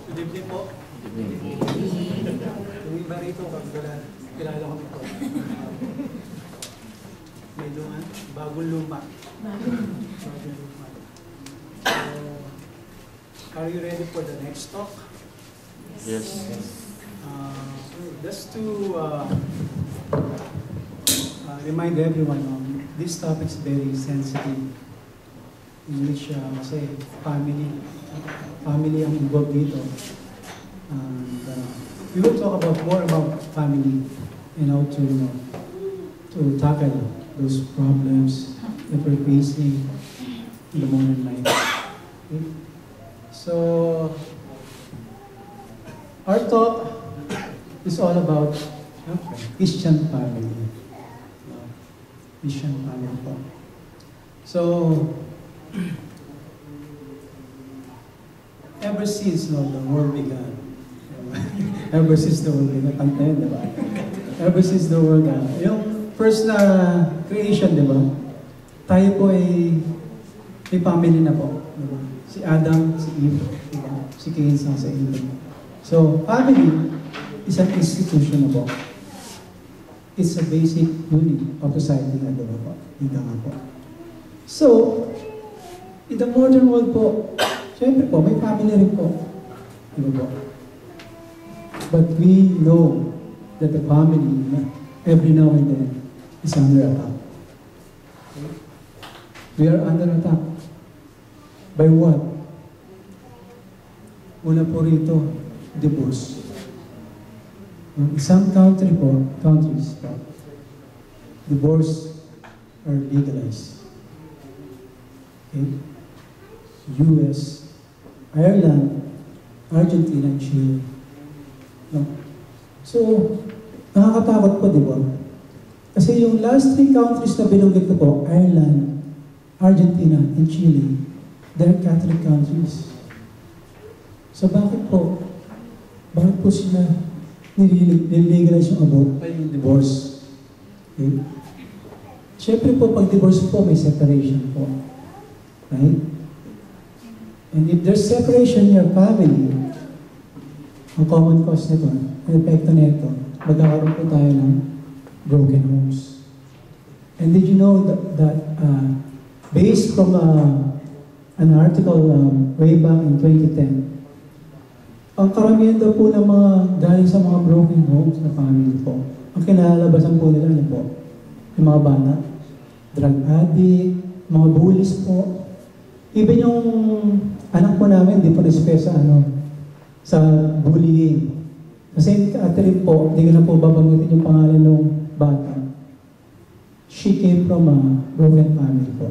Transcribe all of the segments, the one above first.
Good evening po. Yung iba rito, kilala ko nito. May luman, bagong luma. Bagong luma. So, are you ready for the next talk? Yes. Just to remind everyone, this topic is very sensitive, in which kasi family ang involved dito. And we will talk more about family and how to tackle those problems that we're facing in the modern life. Okay? So, our talk is all about Christian family. Christian family po. So, ever since the world began, ever since the world began, tantayan, diba? Ever since the world began, yung first na creation, diba? Tayo po ay may family na po. Diba? Si Adam, si Eve, diba? Si Cain, sa Eve. So, family is an institution na po. It's a basic unit of society na diba po? Ika nga po. So, in the modern world po, siyempre po, may family rin po. Diba po? But we know that the family, every now and then, is under attack. We are under attack. By what? Una po rito, divorce. Some countries po, divorce are legalized. Okay? US, Ireland, Argentina, and Chile. No? So, nakakatakot po, di ba? Kasi yung last 3 countries na binanggit ko po, Ireland, Argentina, and Chile, they're Catholic countries. So, bakit po? Bakit po sila nililegalize yung abort, yung divorce? Okay? Siyempre po, pag divorce po, may separation po. Right? And if there's separation in your family, ang common cause nito, ang epekto nito, magkakaroon po tayo ng broken homes. And did you know that based from an article way back in 2010, ang karamihan daw po ng mga galing sa mga broken homes na family po, ang kinalalabasan po nila, ano po? Yung mga bata, drug addict, mga bullies po. Even yung anak po namin, di po respeto sa bullying. Kasi rin po, hindi ko na po babanggitin yung pangalan ng bata. She came from a broken family po.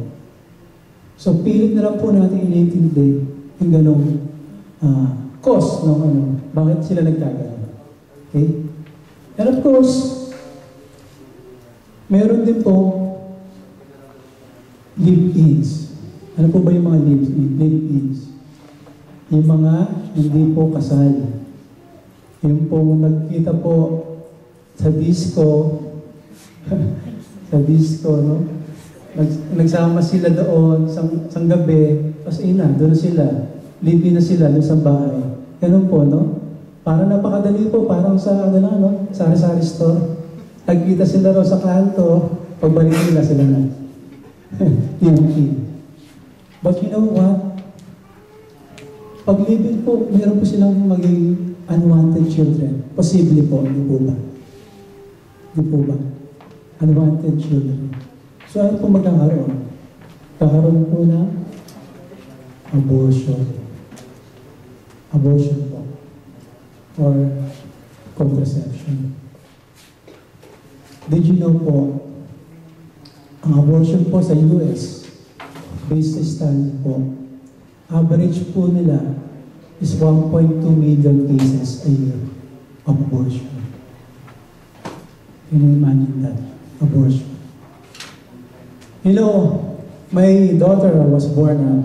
So, pilit na lang po natin inintindi yung ganong cause ng bakit sila nagkagano. Okay? And of course, meron din po live-ins. Ano po ba yung mga live-ins? Yung mga hindi po kasal. Yung po nagkita po sa disco, no? Nagsama sila doon sang gabi, tapos doon na sila. Live-in na sila doon sa bahay. Ganun po, no? Parang napakadali po, parang sa, sari-sari store. Nagkita sila raw sa kanto, pagbalik nila sila na. But you know what? Pag live-in po, meron po silang maging unwanted children. Posible po, di po ba? Di po ba? Unwanted children. So ano po magkakaroon? Kakaroon po na abortion. Abortion po. Or contraception. Did you know po, ang abortion po sa US, based sa study po, average po nila is 1.2 million cases a year of abortion. Can you imagine that? Abortion. You know, my daughter was born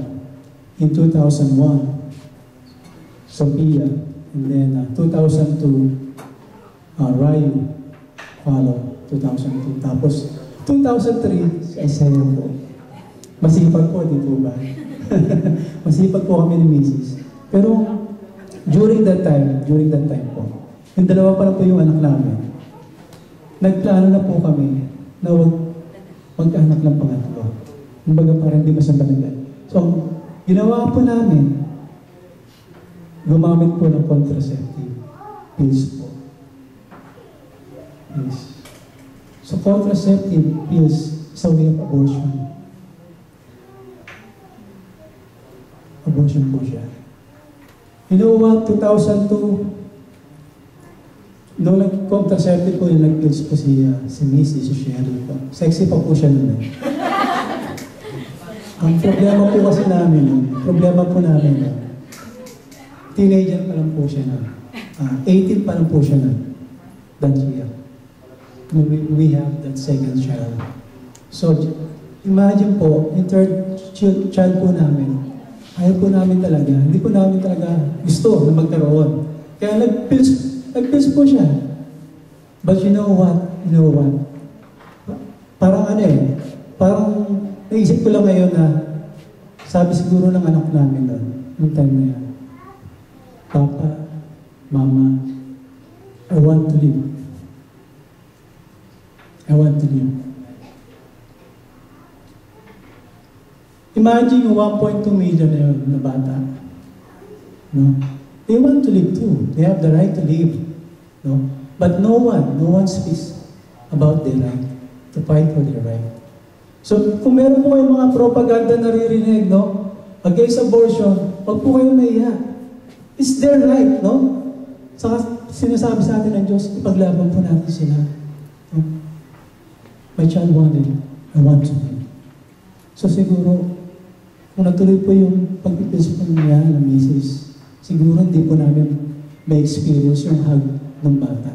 in 2001, Sophia, and then 2002, Ryu, follow, 2002. Tapos, 2003, Isaiah po. Masipag po, di po ba? Masipag po kami ni Mrs. Pero, during that time po, yung dalawa pa lang po yung anak namin, nagplano na po kami na magkaanak ng pangatlo. Kumbaga parang hindi masabalagan. So, ginawa po namin, gumamit po ng contraceptive pills po. Yes. So, contraceptive pills is a way of abortion. Abortion po siya. You know what? 2002, noong nag-contraceptive po, yung nag-pills po si Missy, si Sherry po. Sexy pa po siya nun. Ang problema po kasi namin, teenager pa lang po siya na. 18 pa lang po siya na. That year. We have that second child. So, imagine po, yung third child po namin, ayaw po namin talaga, hindi po namin talaga gusto na magkaroon. Kaya nag-pills po siya. But you know what? Parang parang naisip ko lang ngayon na sabi siguro ng anak namin doon, noong time na yan, Papa, Mama, I want to live. I want to live. Imagine yung 1.2 million na yun na bata. No? They want to live too. They have the right to live. No? But no one speaks about their right, to fight for their right. So, kung meron po kayong mga propaganda naririnig, no? Against abortion, wag po kayong maiyak. It's their right, no? Saka sinasabi sa atin ng Diyos, ipaglaban po natin sila. No? My child wanted, I want to live. So siguro, kung natuloy po yung pag-ipis po niya ng misis, siguro hindi po namin may experience yung hug ng bata.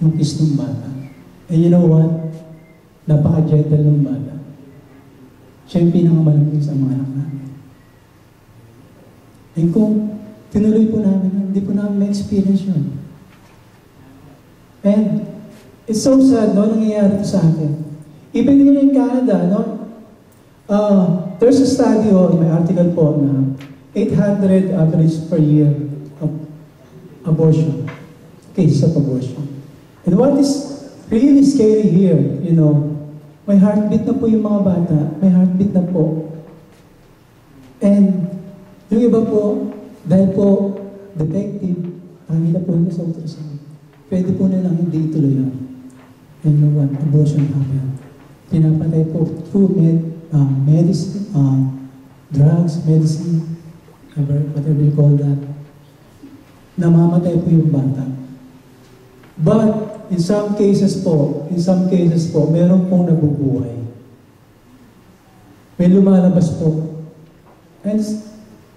Yung kiss ng bata. And you know what? Napaka-gentle ng bata. Siya yung pinakamalapit sa mga anak namin. And kung tinuloy po namin, hindi po namin may experience yun. And it's so sad, no? Nangyayari ito sa akin. Even in Canada, no? There's a study, may article po na 800 average per year of abortion, cases of abortion. And what is really scary here, may heartbeat na po yung mga bata, may heartbeat na po. And yung iba po, dahil po defective, tangi na po nila sa ultrasound. Pwede po nilang hindi ituloy yun. And you know what? Abortion happen. Pinapatay po through medicine, drugs, medicine, whatever you call that. Namamatay po yung bata. But, in some cases po, meron pong nabubuhay. May lumalabas po. And,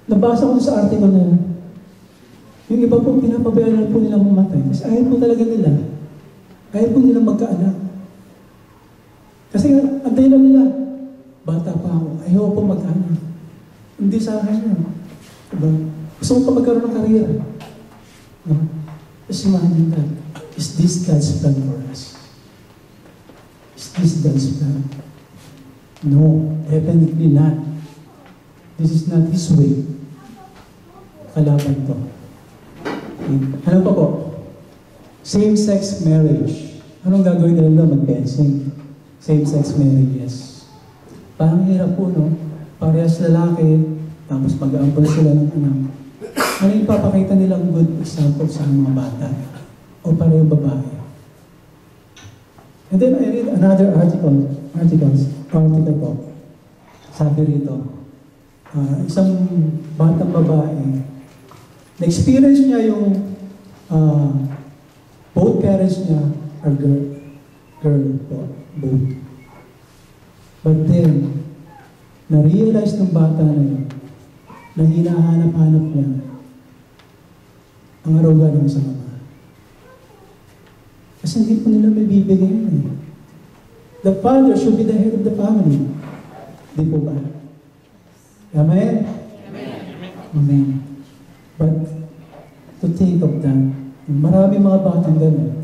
nabasa ko sa article na yun. Yung iba po, pinapabayaran po nilang mamatay. Kasi ayaw po talaga nila. Ayaw po nilang magkaanak. Kasi, antay na nila. Bata pa ako, ayaw po magkaanak. Hindi sa akin yun. Diba? Gusto ko pa magkaroon ng karera. No? Just imagine that. Is this God's plan for us? Is this God's plan? No, definitely not. This is not His way. Kalaban to. Okay. Ano pa po? Same-sex marriage. Anong gagawin nila doon? Mag-fencing. Same-sex marriages. Parang hirap po, no? Parehas lalaki, tapos mag-aampol sila ng anak. Ano yung papakita nilang good example sa mga bata? O parehong babae? And then I read another article po. Sabi rito, isang batang babae, na-experience niya yung both parents niya are girl po, both. But then, na-realize ng bata na yun, na hinahanap-hanap niya ang aruga ng sa mama. Kasi hindi po nila may bibigay yun. The father should be the head of the family. Di po ba? Amen? Amen. But, to think of that, marami mga batang gano'n.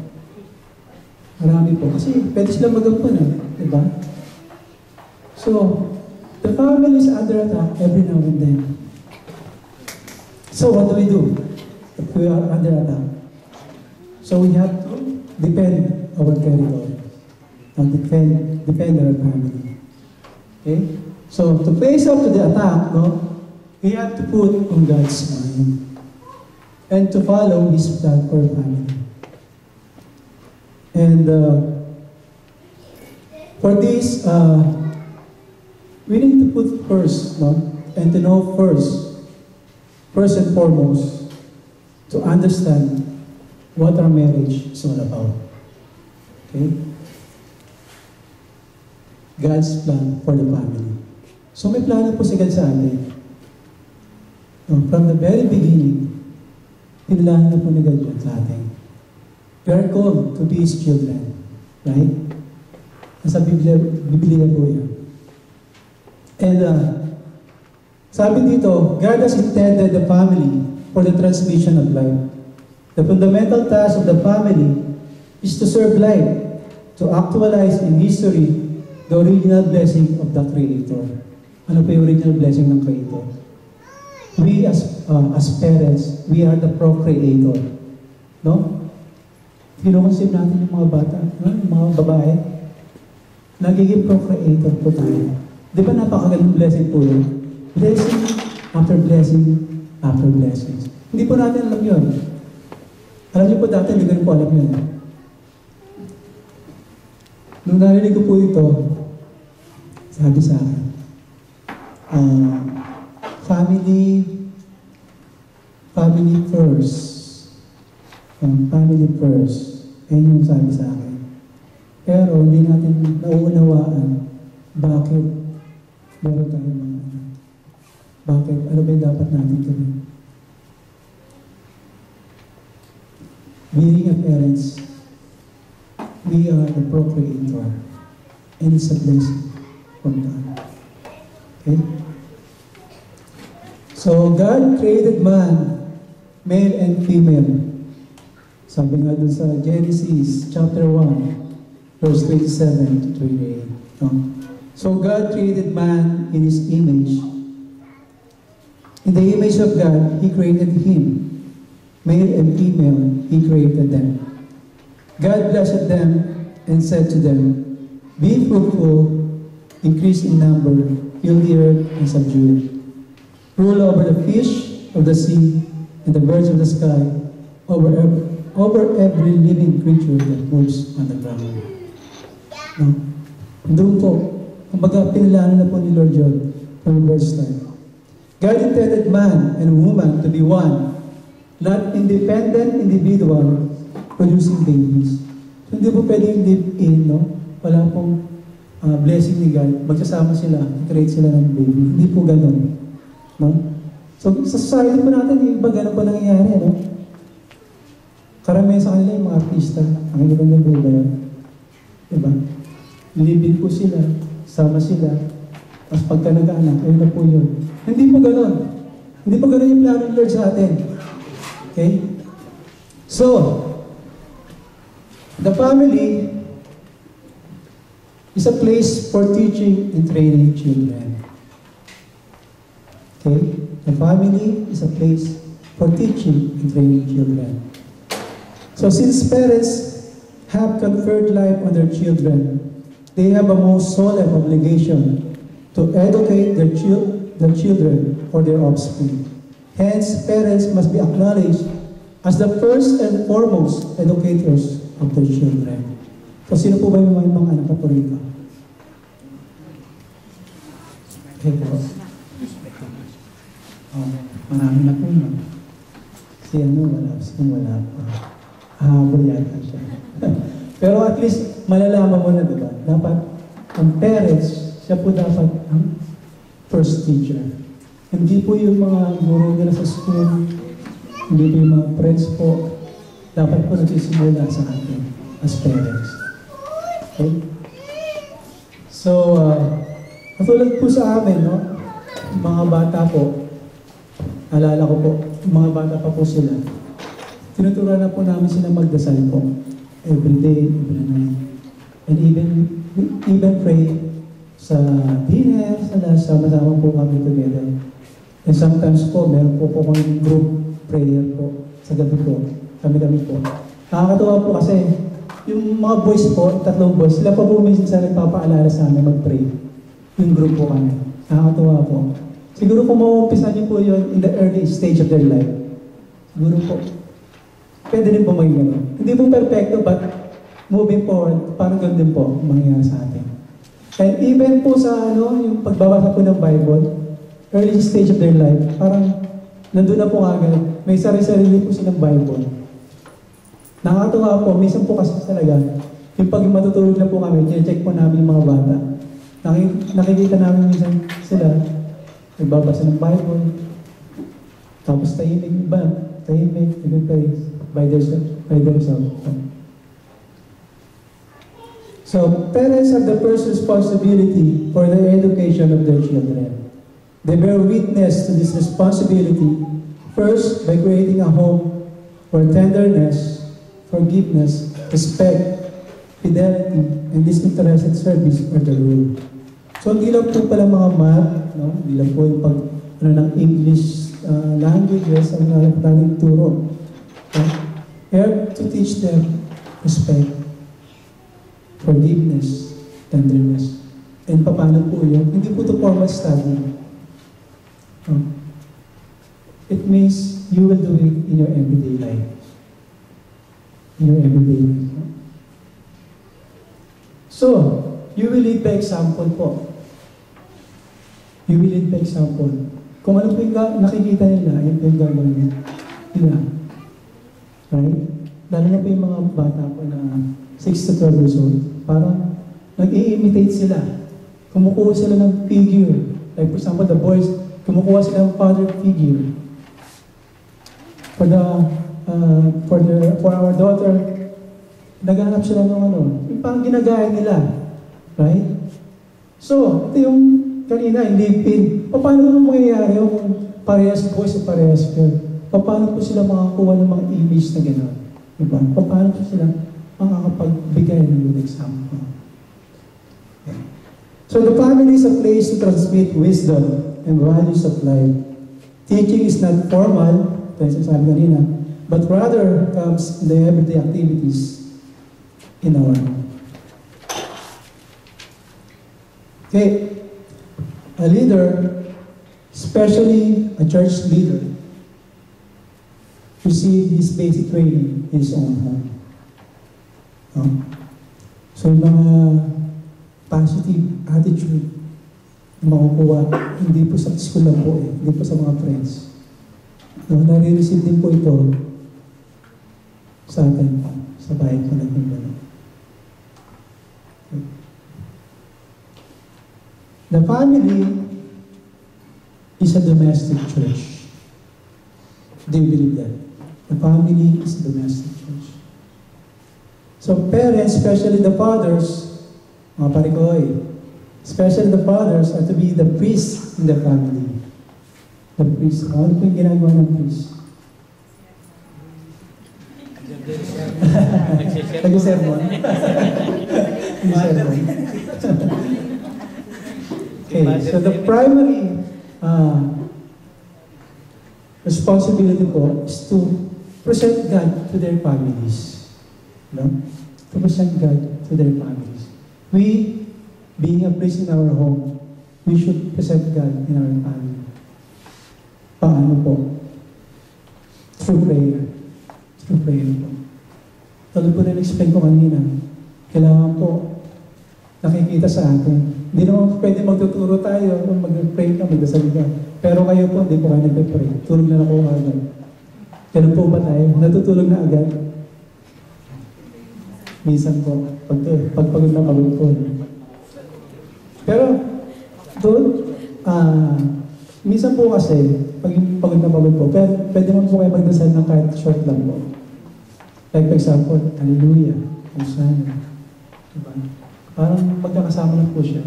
Marami po. Kasi pwede silang magampun diba? So, the family is under attack every now and then. So what do we do if we are under attack? So we have to defend our territory and defend our family. Okay? So to face up to the attack, we have to put on God's mind and to follow His plan for our family. And for this, we need to put first, and to know first and foremost, to understand what our marriage is all about. Okay? God's plan for the family. So may plano po si God sa atin. From the very beginning, pinilahan na po ni God yan sa atin. We are called to be His children. Right? Nasa Biblia po yan. And sabi dito, God has intended the family for the transmission of life. The fundamental task of the family is to serve life, to actualize in history the original blessing of the Creator. Ano po yung original blessing ng Creator? We as parents, we are the procreator. No? Kino-conceive natin yung mga bata, yung mga babae, nagiging procreator po tayo. Di ba napakagandang blessing po yun? Blessing after blessing after blessings. Hindi po natin alam yun. Alam niyo po dati, hindi ko rin po alam yun. Nung narinig ko po ito, sabi sa akin, family first. Family first. Ayun yung sabi sa akin. Pero hindi natin nauunawaan bakit meron tayong mga anak. Bakit? Ano ba yung dapat natin gawin? Being a parents, we are the procreator. And it's a blessing from God. Okay? So, God created man, male and female. Sabi nga dun sa Genesis chapter 1, verse 27 to 28. So, God created man in His image. In the image of God, He created him. Male and female, He created them. God blessed them and said to them, "Be fruitful, increase in number, fill the earth and subdue it. Rule over the fish of the sea and the birds of the sky, over every living creature that moves on the ground." No? Doon po, kumbaga pinilaan na po ni Lord John from verse 9. God intended man and woman to be one, not independent individual producing babies. So, hindi po pwedeng live-in, no? Wala pong blessing ni God. Magsasama sila, create sila ng baby. Hindi po ganun. No? So, sa society po natin, iba ganun pa nangyayari, no? Karamihan sa kanila yung mga artista. Ang iba ng buhay yun. Diba? Live-in po sila, sama sila, tapos pagka nag-anak, ayun na po yun. Hindi po ganun. Hindi po ganun yung plano ng Lord sa atin. Okay? So, the family is a place for teaching and training children. Okay? The family is a place for teaching and training children. So since parents have conferred life on their children, they have a most solemn obligation to educate their children or their offspring. Hence, parents must be acknowledged as the first and foremost educators of their children. So, sino po ba yung mga anak po rito? Okay po. Marami na po yun. Si wala pa. Habol yata siya. Pero at least, malalaman mo na, diba? Dapat, ang parents, siya po dapat ang first teacher. Hindi po yung mga guro nila sa school, hindi po yung mga friends po, dapat po nagsisimula sa atin as parents. Okay? So, katulad po sa amin, no? Mga bata po, alala ko po, mga bata pa po sila, tinuturuan na po namin sila magdasal po. Every day, every night. And even pray sa dinner, sa sama-sama po kami together. And sometimes po, meron po kami group prayer po sa gabi po. Kami-kami po. Nakakatuwa po kasi yung mga boys po, 3 boys, sila pa po minsan nagpapaalala sa amin mag-pray. Yung group po kami. Nakakatuwa po. Siguro kung mauumpisa niyo po yun in the early stage of their life, siguro po, pwede rin po maging gano'n. Hindi po perfecto, but moving forward, parang gano'n din po mangyayari sa atin. And even po sa yung pagbabasa po ng Bible, early stage of their life, parang nandun na po agad, may sarili-sarili po silang Bible. Nakakatuwa po, minsan po kasi talaga, yung pag matutulog na po kami, check po namin yung mga bata. Nakikita namin minsan sila, nagbabasa ng Bible, tapos tahimik ba? Tahimik, nag-pray by themselves. So, parents have the first responsibility for the education of their children. They bear witness to this responsibility first by creating a home where tenderness, forgiveness, respect, fidelity, and disinterested service are the rule. So, hindi lang po pala mga math, no? Hindi lang po yung ng English languages ang natin turo. Okay? We have to teach them respect, forgiveness, tenderness. And paano po yun? Hindi po ito formal study. It means you will do it in your everyday life. In your everyday life. So, you will lead by example po. You will lead by example. Kung ano po yung nakikita nila, yun po yung gagawin nila. Right? Lalo na po yung mga bata po na 6 to 12 years old, parang nag-i-imitate sila. Kumukuha sila ng figure. Like for example, the boys, kumukuha sila ng father figure. For our daughter, naghanap sila ng yung parang ginagaya nila. Right? So, ito yung kanina, yung live-in. Paano naman mangyayari yung parehas boys o parehas girl? Paano po sila makakuha ng mga image na gano'n? Diba? Paano po sila makakapagbigay ng good example? Okay. So the family is a place to transmit wisdom and values of life. Teaching is not formal, tayo sabi kanina, but rather comes in the everyday activities in our home. Okay. A leader, especially a church leader, receive his basic training in his own home. So yung mga positive attitude na makukuha, hindi po sa school lang po hindi po sa mga friends. Nare-receive din po ito sa atin, sa bahay ko na kung The family is a domestic church. Do you believe that? The family is a domestic church. So parents, especially the fathers, mga parikoy, especially the fathers are to be the priests in the family. The priest. Ano po yung ginagawa ng priest? Nag-sermon? Okay, so the primary responsibility po is to present God to their families. No? To present God to their families. We, being a priest in our home, we should present God in our family. Paano po? Through prayer. Through prayer po. Tulad po na explain ko kanina, kailangan po nakikita sa atin. Hindi naman pwede magtuturo tayo kung mag-pray ka, magdasal ka. Pero kayo po, hindi po kayo nag-pray. Tulog na ako agad. Ganun po ba tayo? Natutulog na agad? Minsan po, pagpagod na pagod po. Pero, doon, minsan po kasi, pag pagod na pagod po, pwede mo po kayo magdasal ng kahit short lang po. Like for example, Hallelujah, Hosanna. Diba? Parang magkakasama lang po siya.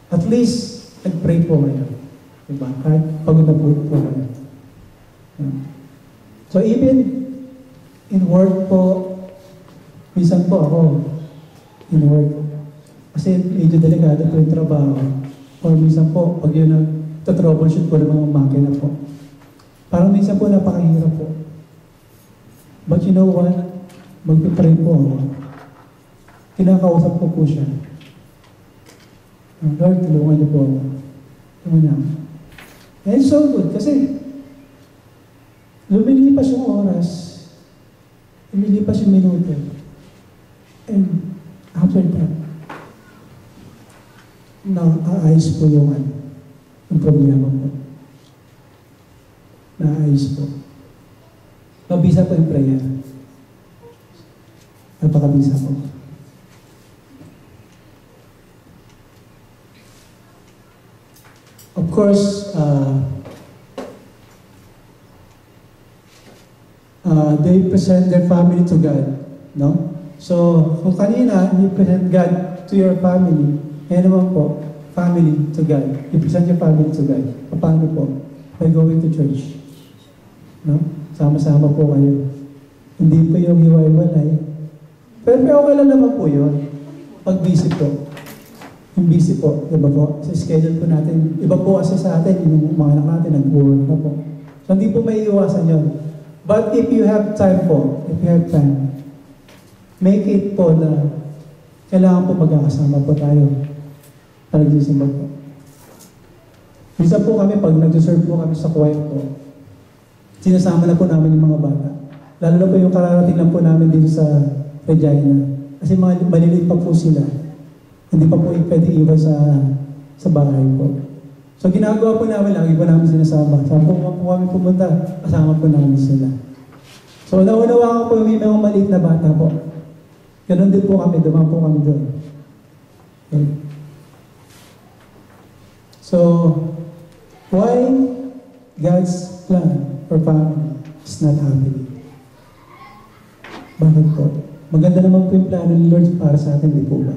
At least, nag-pray po kayo. Diba? Kahit pagod na po kayo. Yeah. So even in work po, minsan po ako, in work, kasi medyo delikado po yung trabaho. O minsan po, pag yun troubleshoot po ng mga makina po. Parang minsan po napakahirap po. But you know what? Magpipray po ako. Kinakausap ko po siya. Lord, tulungan niyo po ako. Tulungan. And it's so good kasi lumilipas yung oras, lumilipas yung minuto. And after that, naaayos po yung problema po. Naaayos po. Mabisa po yung prayer. Napakabisa po. Of course, they present their family to God, no? So, kung kanina, you present God to your family, yan naman po, family to God. You present your family to God. Paano po? By going to church. No? Sama-sama po kayo. Hindi po yung hiwa-hiwalay. Pero okay lang naman po yun. Pag busy po. Yung busy po, diba po? Sa schedule po natin, iba po kasi sa atin, yung mga anak natin, nag-work na po. So, hindi po may iwasan yun. But if you have time po, make it po na kailangan po magkakasama po tayo para nagsisimba po. Minsan po kami, pag nag-serve po kami sa choir po, sinasama na po namin yung mga bata. Lalo na po yung kararating lang po namin dito sa Regina. Kasi mga maliliit pa po sila. Hindi pa po pwede iwan sa bahay po. So ginagawa po namin, lagi po namin sinasama. Saan po kami pumunta, kasama po namin sila. So naunawa ko po yung mga maliit na bata po. Ganon din po kami, dumaan po kami doon. Okay. So, why God's plan for family is not happening? Bakit po? Maganda naman po yung plano ni Lord para sa atin, di po ba?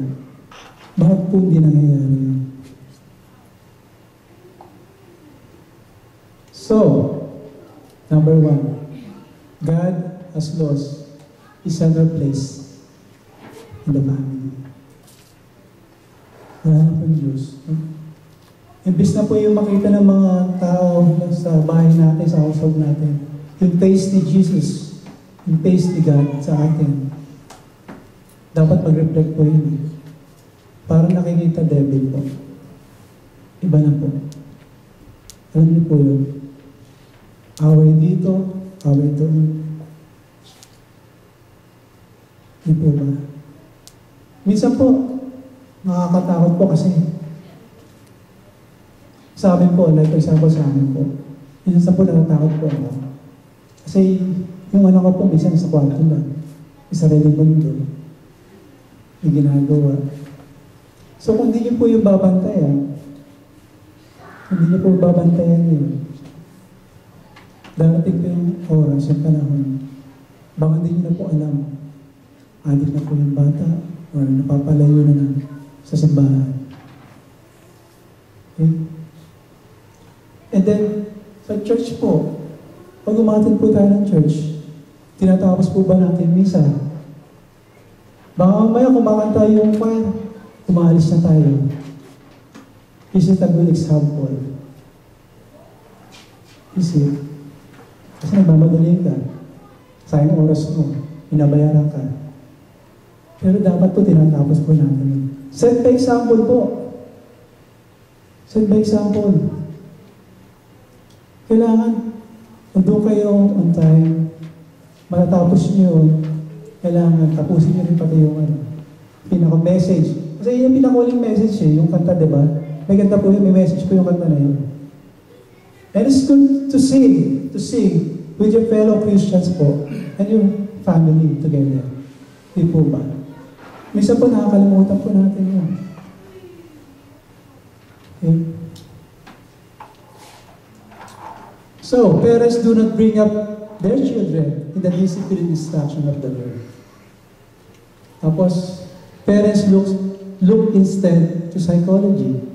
Bakit po hindi nangyayari yun? So, number one, God has lost His center place in the family. Wala na po yung Diyos. Imbis na po yung makita ng mga tao sa bahay natin, sa household natin, yung face ni Jesus, yung face ni God sa atin, dapat mag-reflect po yun. Parang nakikita devil po. Iba na po. Alam niyo po yun. Away dito, away doon. Hindi po ba? Minsan po, nakakatakot po kasi sa amin po, like for example sa amin po, minsan po nakatakot po ako. Kasi yung anak ko po, minsan sa kwarto lang. Isa rin mundo. May ginagawa. So kung hindi niyo po yung babantayan, hindi niyo po babantayan yun, darating po yung oras, yung panahon, baka hindi niyo na po alam, adik na po yung bata, or napapalayo na sa simbahan. Okay? And then, sa church po, pag umatin po tayo ng church, tinatapos po ba natin misa? Baka mamaya kumakanta yung choir, umaalis na tayo. Is it a good example? Is it? Kasi nagmamadali ka. Sayang oras mo. Binabayaran ka. Pero dapat po tinatapos po natin. Set by example po. Set by example. Kailangan, nandun kayo on time, matatapos nyo, kailangan tapusin nyo rin pati yung pinaka-message. Kasi yun yung pinaka-uling message yung kanta, di ba? May kanta po yun, may message po yung kanta na yun. And it's good to sing with your fellow Christians po, and your family together. Di po ba? Minsan po nakakalimutan po natin yun. Okay? So, parents do not bring up their children in the discipline and instruction of the Lord. Tapos, parents look instead to psychology.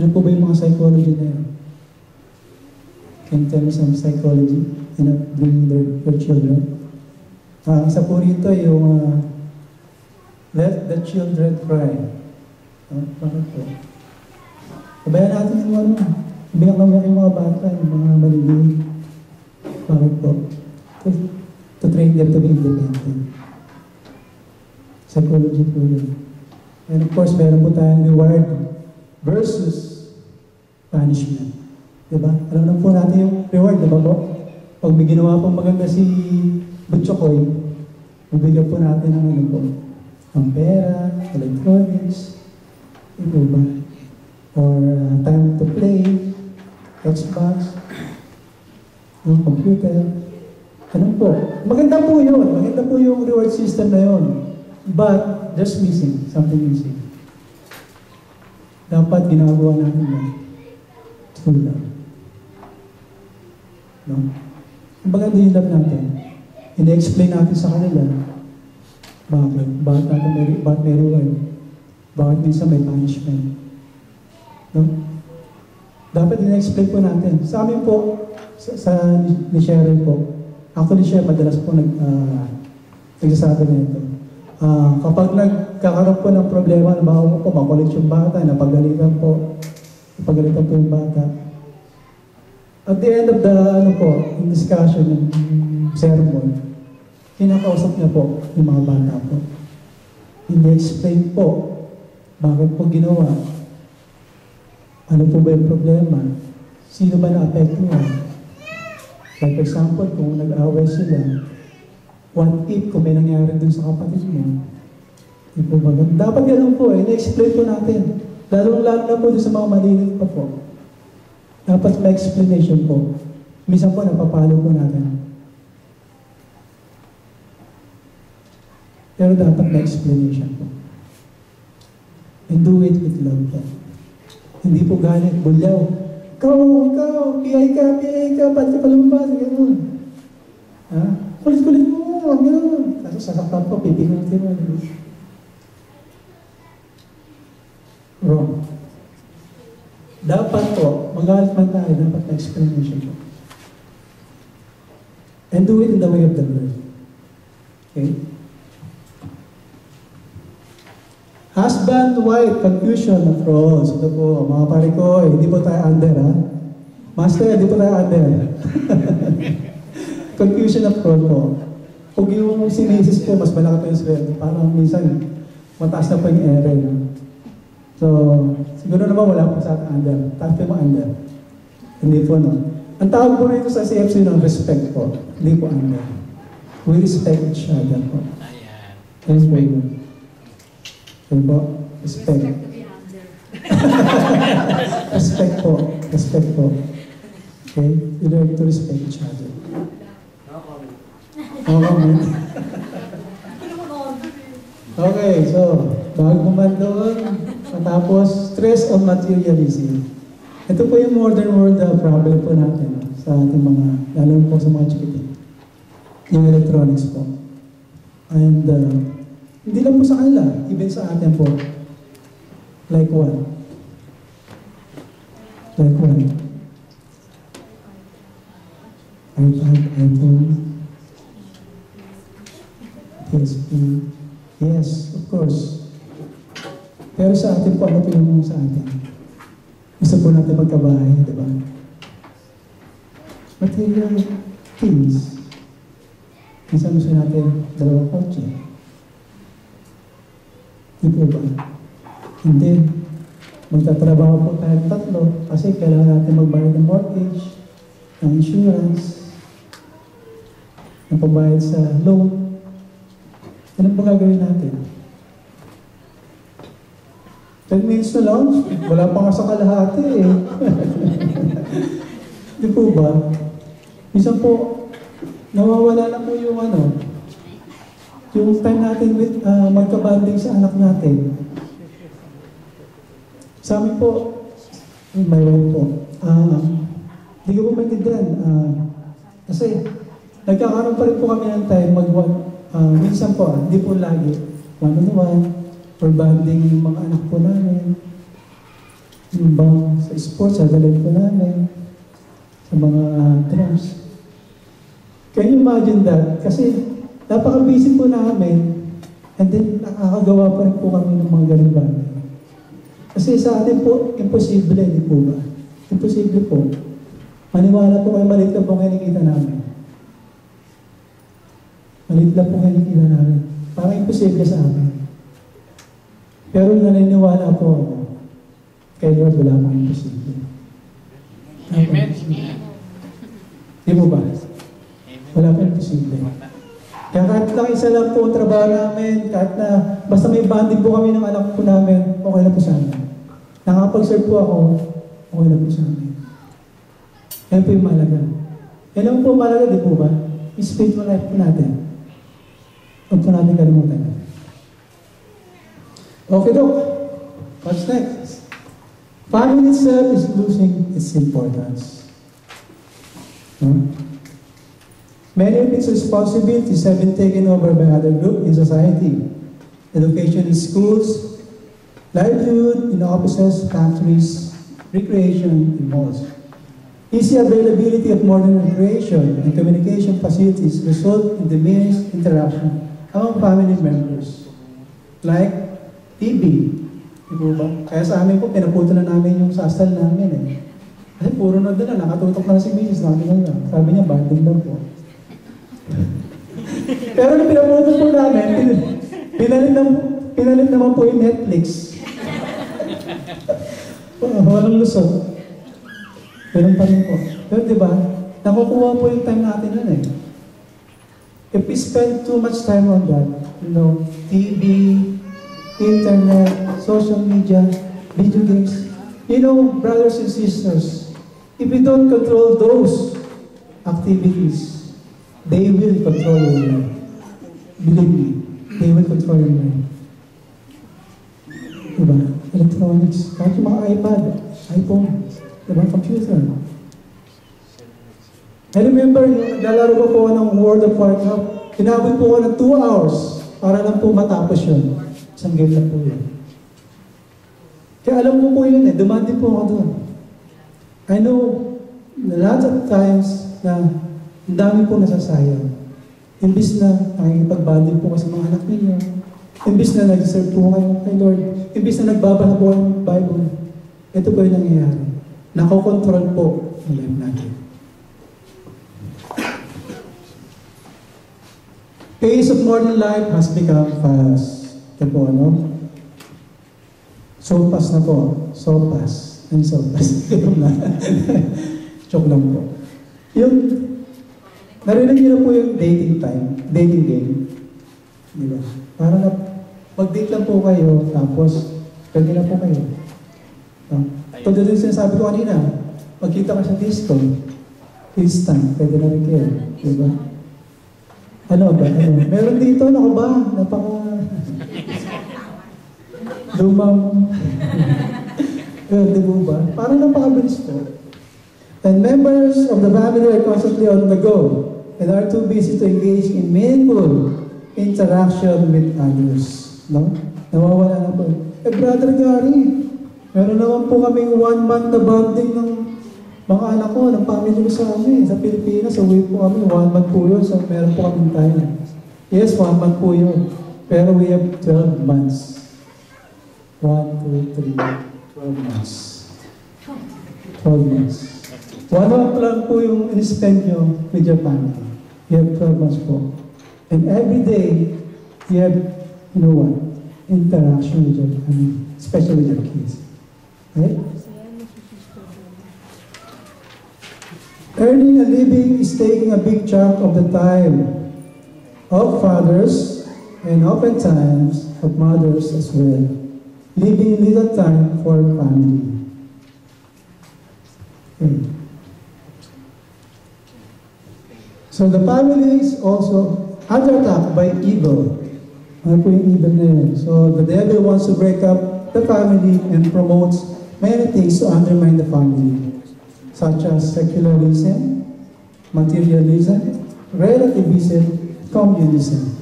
Ano po ba yung mga psychology na yun? Can you tell me some psychology in bringing their children? Isa po rito yung let the children cry. Bakit po? Sabayan natin yung Umiyak na umiyak yung mga bata, yung mga maliliit. Bakit po? To train them to be independent. Psychology po yun. And of course, meron po tayong reward versus punishment. Diba? Alam na po natin yung reward, diba po? Pag may ginawa pong maganda si Butchokoy, bibigyan po natin ng ano po, ang pera, electronics, ito ba? Or time to play, Xbox, yung computer. Ano po? Maganda po yun. Maganda po yung reward system na yun. But, there's something missing. Dapat ginagawa natin na true love. No? Ang bagay din love natin, ina-explain natin sa kanila, bakit? Bakit may reward? Bakit minsan may punishment? No? Dapat ina-explain po natin. Sa amin po, ni Cheryl po, actually siya madalas po nagsasabi na ito. Kapag nagkakaroon po ng problema, nabawa po, makulit yung bata, napagalitan po yung bata. At the end of the discussion, yung sermon, kinakausap niya po yung mga bata po. Ini-explain po bakit po ginawa. Ano po ba yung problema? Sino ba na-apektuhan? Like for example, kung nag-away sila, what if kung may nangyari dun sa kapatid mo? Di po ba? Dapat ganun po na-explain po natin. Lalo na po dun sa mga malilit pa po. Dapat may explanation po. Minsan po, napapalo po natin. Pero dapat may explanation po. And do it with love po. Hindi po galit, bulyaw. Ikaw, PI ka, ba't ka palumpas, gano'n. Ha? Kulit-kulit mo, gano'n. Tapos sasaktan po, pipinutin mo. Wrong. Dapat po, magalit man tayo, dapat na explanation po. And do it in the way of the Lord. Okay? Husband, wife, confusion of roles. Ito po, mga pare ko, hindi po tayo under, ha? Master, hindi po tayo under. Confusion of role po. Kung yung si Mrs. po, mas malaki pa yung sweldo. Parang minsan, mataas na po yung error. So, siguro naman wala po sa ating under. Taas po yung under. Hindi po, no? Ang tawag po rito sa CFC ng respect po. Hindi po under. We respect each other po. Yes po yun. Yan po. Respect. Respect po. Respect po. Okay? You learn to respect each other. Okay, so, bago man doon, matapos, stress on materialism. Ito po yung modern world problem po natin sa ating mga, lalo po sa mga chikitin. Yung electronics po. And, hindi lang po sa kanila, even sa atin po. Like what? Like what? iPhone, PSP. Yes, of course. Pero sa atin po, ano po yung sa atin? Gusto po natin magkabahay, di ba? Material things. Minsan gusto natin dalawang kotse. Di po ba? And then, magtatrabaho po tayo tatlo kasi kailangan natin magbayad ng mortgage, ng insurance, ng pagbayad sa loan. Ano po gagawin natin? 10 minutes na lang? Wala pa nga sa kalahati eh. Di po ba? Minsan po, nawawala na po yung yung time natin with magkabanding sa anak natin. Sa amin po, my wife po, hindi ko po maintindihan. Kasi nagkakaroon pa rin po kami ng time minsan po, hindi po lagi, one-on-one, or banding yung mga anak po namin. Yung bang sa sports, sadalhin po namin. Sa mga drums. Can you imagine that? Kasi napaka-busy po namin, and then nakakagawa pa rin po kami ng mga ganun bagay. Kasi sa atin po, imposible, di po ba? Imposible po. Maniwala po kayo, maliit lang po kinikita namin. Maliit lang po kinikita namin. Parang imposible sa amin. Pero naniniwala po ako, kay Lord wala pong imposible. Amen. Di mo ba? Wala pong imposible. Kaya kahit lang isa lang po ang trabaho namin, kahit na basta may banding po kami ng anak po namin, okay na po sa amin. Nakapag-serve po ako, okay na po sa amin. Yan po yung mahalaga. Yan lang po mahalaga, di po ba? Yung spiritual life po natin. Huwag po natin kalimutan. Okay, Doc. What's next? Family itself is losing its importance. No? Many of its responsibilities have been taken over by other groups in society. Education in schools, livelihood in offices, factories, recreation in malls. Easy availability of modern recreation and communication facilities result in diminished interaction among family members. Like TV. Diba ba? Kaya sa amin po, pinaputo na namin yung sasal namin eh. Kasi puro na doon na, nakatutok na si Mrs. namin na. Sabi niya, banding lang po. Pero nung pinaputo po namin, pinalit naman po yung Netflix. Walang lusot. Ganun pa rin po. Pero diba, nakukuha po yung time natin nun eh. If we spend too much time on that, you know, TV, internet, social media, video games, you know, brothers and sisters, if we don't control those activities, they will control your life. Believe me, they will control your life. Diba? Electronics, kahit yung mga iPad, iPhone, diba? Computer. I remember, yung naglalaro ko po ng World of Warcraft, tinabot po ko ng 2 hours para lang po matapos yun. Isang game lang po yun. Kaya alam mo po yun eh, dumandi po ako doon. I know, a lot of times na ang dami po nasasayang. Imbis na nakikipag-banding po kasi mga anak ninyo, imbis na nag-serve po kayo kay Lord, imbis na nagbabasa po kayo ng Bible, ito po yung nangyayari. Nakokontrol po ang life natin. Pace of modern life has become fast. Ito po, ano? So fast na po. So fast. Ano so fast? Joke lang po. Yung, narinig niyo na po yung dating time, dating game. Di ba? Para na, mag-date lang po kayo, tapos, pwede na po kayo. Ito din sinasabi ko kanina, magkita ka sa disco, instant, pwede na rin kayo. Di ba? Ano ba? Ano? Meron dito, ano ba? Napaka... Lumang... Di ba? Parang napakabilis po. And members of the family are constantly on the go and are too busy to engage in meaningful interaction with others. No? Nawawala na po. Brother Gary, meron naman po kaming 1 month na bonding ng mga anak ko, ng family ko sa amin. Sa Pilipinas, away po kami. 1 month po yun. So, meron po kaming time. Yes, 1 month po yun. Pero we have 12 months. 1, 2, 3, 12 months. 12 months. 1 month lang po yung in-spend nyo with your family. You have 12 months po. And every day, you have, you know what, interaction with your family, especially with your kids. Right? Earning a living is taking a big chunk of the time of fathers and oftentimes of mothers as well, leaving little time for family. Okay. So the family is also under attack by evil. Ano po yung evil na yun? So the devil wants to break up the family and promotes many things to undermine the family, such as secularism, materialism, relativism, communism.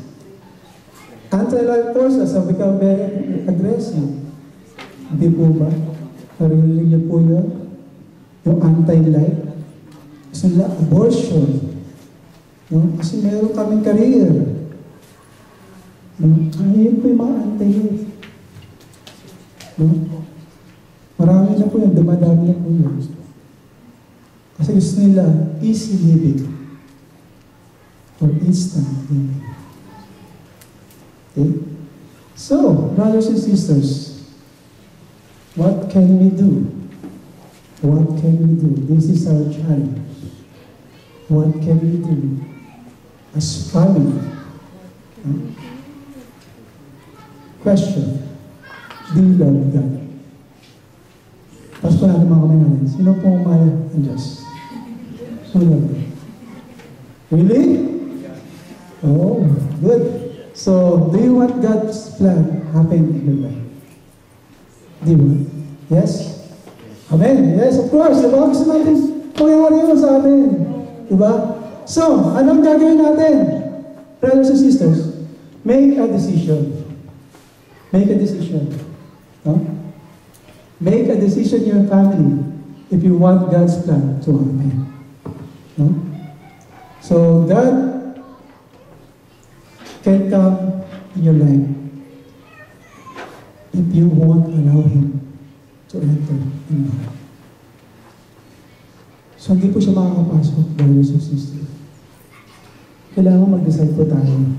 Anti-life forces have become very aggressive. Hindi po ba? Narinig niyo po yun? Yung anti-life. Gusto nila abortion. No? Kasi meron kaming career. No? Ayun po yung mga anti-life. No? Marami na po yun. Dumadami na po yun. Kasi gusto nila easy living or instant living. Okay? So, brothers and sisters, what can we do? What can we do? This is our challenge. What can we do as family? Question. Do you love God? Tapos po natin mga kamay natin. Sino pong umaya ang Diyos? Who love God? Really? Oh, good. So, do you want God's plan happen in your life? Do you want? Yes? Amen. Yes, of course. Diba? Gusto natin pangyayari yun sa atin. Diba? So, anong gagawin natin? Brothers and sisters, make a decision. Make a decision. No? Make a decision in your family if you want God's plan to happen. No? So, God can come in your life if you won't allow Him to enter in your heart. So, hindi po siya makakapasok, brothers and sisters. Kailangan mag-decide po tayo.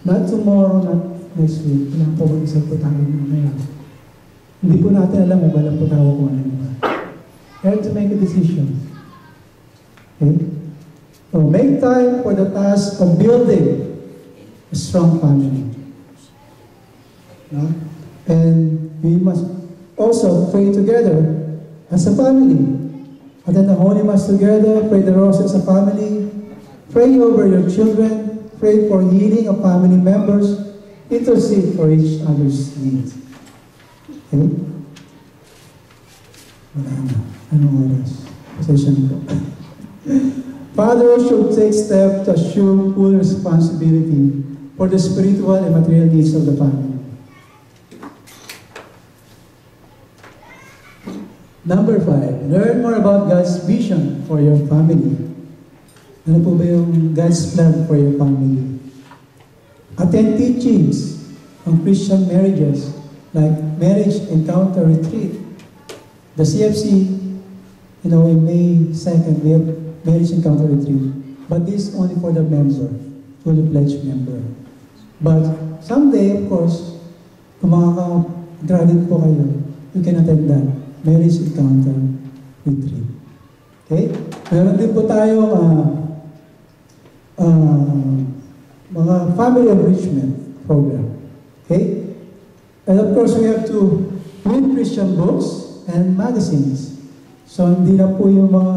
Not tomorrow, not next week. Kailangan po mag-decide po tayo ngayon. Hindi po natin alam kung walang po tayo kung ano yun. You have to make a decision. Okay? So, make time for the task of building a strong family. No? And we must also pray together as a family. Attend the Holy Mass together, pray the Rosary as a family, pray over your children, pray for healing of family members, intercede for each other's needs. Okay? Wala na. Anong oras? Pasensya na po. Fathers should take steps to assume full responsibility for the spiritual and material needs of the family. Number 5, learn more about God's vision for your family. Ano po ba yung God's plan for your family? Attend teachings on Christian marriages like Marriage Encounter Retreat. The CFC, in May 2nd, we have Marriage Encounter Retreat. But this is only for the member, fully pledged member. But someday, of course, kung makaka-graduate po kayo, you can attend that. Marriage Encounter Retreat. Okay? Meron din po tayong mga family enrichment program. Okay? And of course, we have to read Christian books and magazines. So, hindi na po yung mga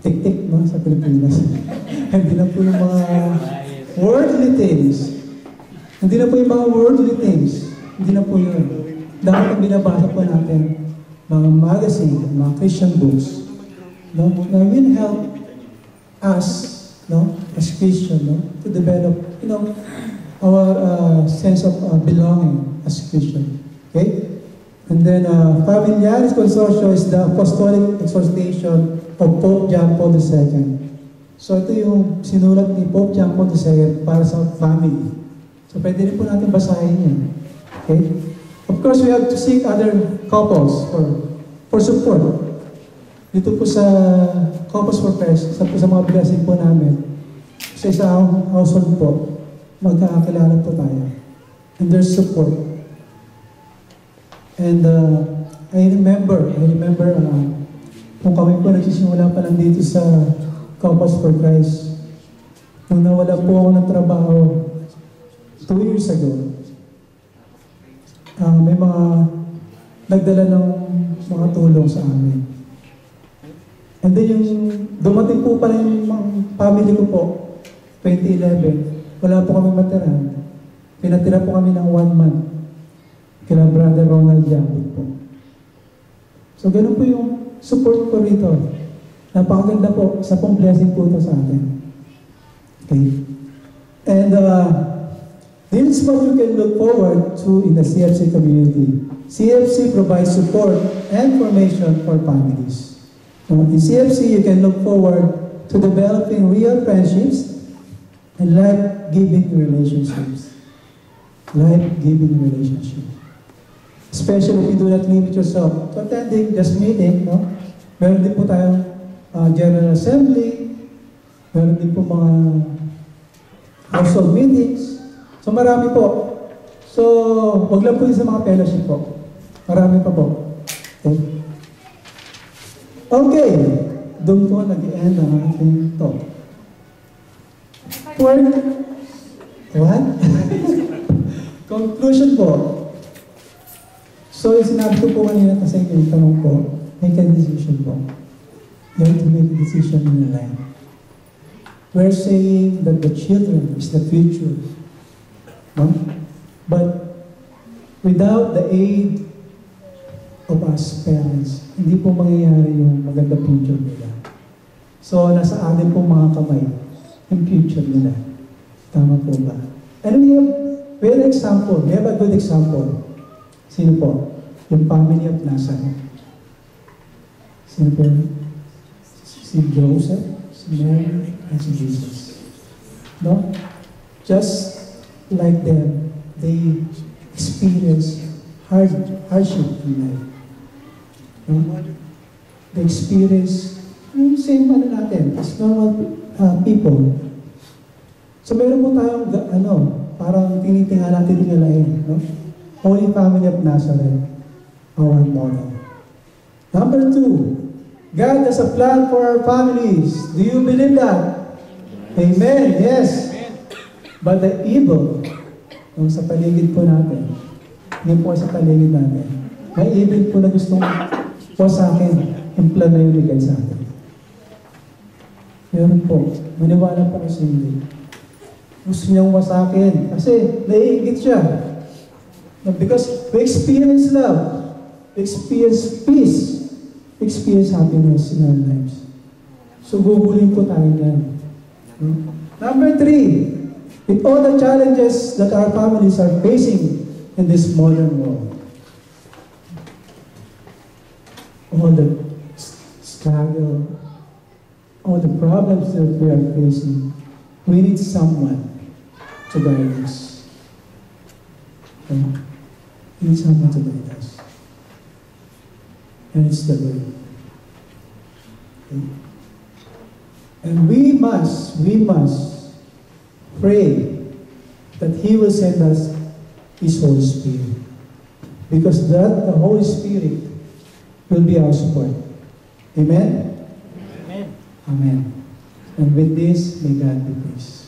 tik-tik, no, sa Pilipinas. Hindi na po yung mga worldly things. Hindi na po yung mga worldly things. Hindi na po yun. Dapat ang binabasa po natin, mga magazine, mga Christian books, no, na will help us, no, as Christian, no, to develop, our sense of belonging as Christian. Okay? And then, Familiaris Consortio is the apostolic exhortation of Pope John Paul II. So, ito yung sinulat ni Pope John Paul II para sa family. So, pwede rin po natin basahin yan. Okay? Of course, we have to seek other couples for support. Dito po sa Couples for Christ, isa po sa mga blessing po namin, sa isang household po, magkakakilala po tayo. And there's support. And I remember, kung kami po nagsisimula pa lang dito sa Couples for Christ, nung nawala po ako ng trabaho 2 years ago, may mga nagdala ng mga tulong sa amin. And then yung dumating po pala yung mga family ko po, 2011, wala po kami matira. Pinatira po kami ng 1 month. Kila Brother Ronald Jambit po. So ganun po yung support ko rito. Napakaganda po, isa pong blessing po ito sa atin. Okay? And this is what you can look forward to in the CFC community. CFC provides support and formation for families. In CFC, you can look forward to developing real friendships and life-giving relationships. Life-giving relationships. Especially if you do not limit yourself to attending just meeting, no? Meron din po tayong General Assembly, meron din po mga household meetings. So marami po. So, wag lang po yun sa mga fellowship po. Marami pa po. Okay? Okay. Doon po nag-end ang ating talk. For what? Conclusion po. So, yung sinabi ko po kanina kasi yung tanong ko, make a decision po. You have to make a decision in your life. We're saying that the children is the future. No? But without the aid of us parents, hindi po mangyayari yung maganda future nila. So, nasa atin po mga kamay yung future nila. Tama po ba? And we have an example. We have a good example. Sino po? Yung family of Nazareth. Sino po? Si Joseph, si Mary, and si Jesus. No? Just like them, they experience hardship in life. No? They experience yung same natin, as normal people. So meron po tayong, parang tinitingala natin nilalain, no? Holy Family of Nazareth, our model. Number 2, God has a plan for our families. Do you believe that? Amen. Yes. But the evil, yung sa paligid po natin, hindi po sa paligid natin, may evil po na gustong po sa akin, yung plan na yun ligay sa atin. Meron po, maniwala po kasi hindi. Gusto niyang wasakin kasi naiigit siya. Because we experience love, we experience peace, we experience happiness in our lives. So gugulin po tayo yan. Number 3, with all the challenges that our families are facing in this modern world, all the struggle, all the problems that we are facing, we need someone to guide us. Okay? We need someone to guide us. And it's the Lord. Okay? And we must pray that He will send us His Holy Spirit. Because that, the Holy Spirit, will be our support. Amen? Amen. Amen. And with this, may God be praised.